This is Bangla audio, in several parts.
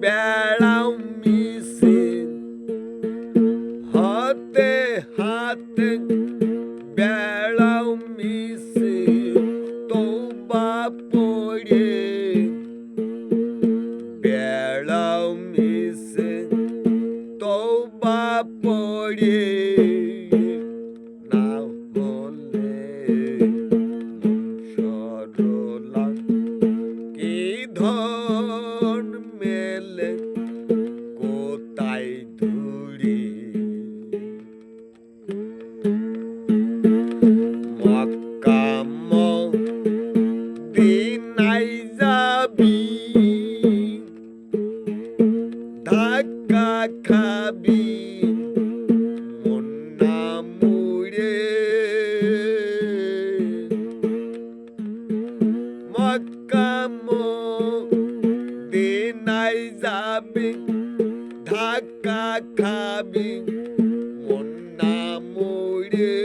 বেড়াও মিশে হাতে হাতে বেড়াও মিশে তওবা পড়ে বেড়াও মিশে তওবা পড়ে না হলে সরলা কি ধন মেলে কোথায় ধুরি মক্কা মদিনায় যাবি ধাক্কা খাবি মন না মুড়ে মক্কা মদিনায় যাবি ধাক্কা খাবি মন না মুড়ে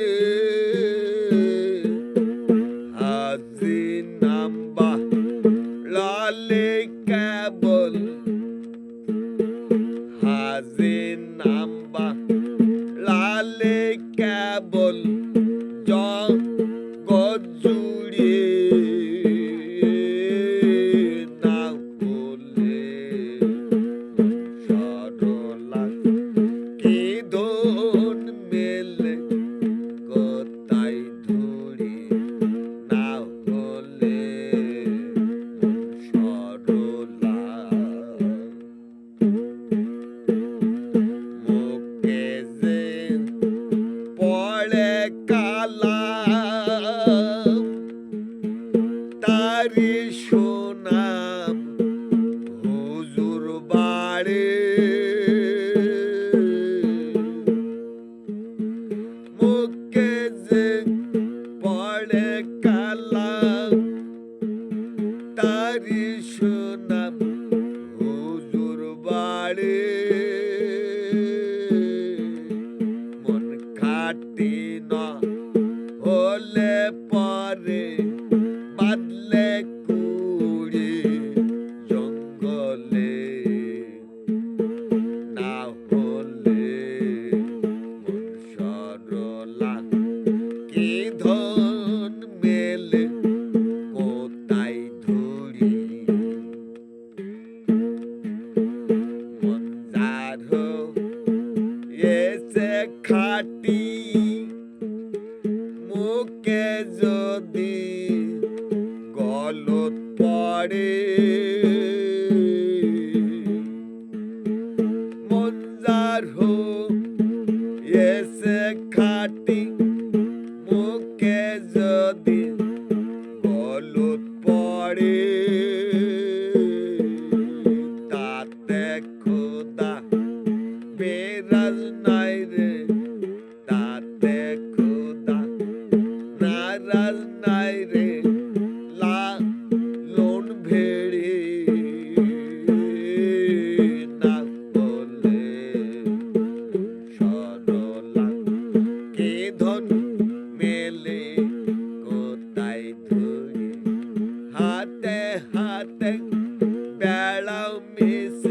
হাজি নাম্বা লালে কেবল হাজি নাম্বা লালে কেবল জগৎ জুড়ে না হলে সরলা কি ধন মেলে কোথায় ধরি না হলে সরলা মুখে যে পড়ে কালাম তারি শোনাম হুজুর বাড়ে মুখে যে পড়ে কালাম তারি শোনাম হুজুর বাড়ে মন খাটি না হলে পরে বাদলে কুড়ি জঙ্গলে না হলে মন সরলা কি ধন মেলে কোথায় ধরি মন যার এসে খাটি মুখে যদি গলত পড়ে মন যার এসে খাটি মুখে যদি গলত পড়ে তাতে খোদা বেরাজ নাই রে তাতে খোদা নারাজ নাই রে লালন ভেড়ে না হলে সরলা কি ধন মেলে কোথায় ধরি হাতে হাতে বেড়াও মিশে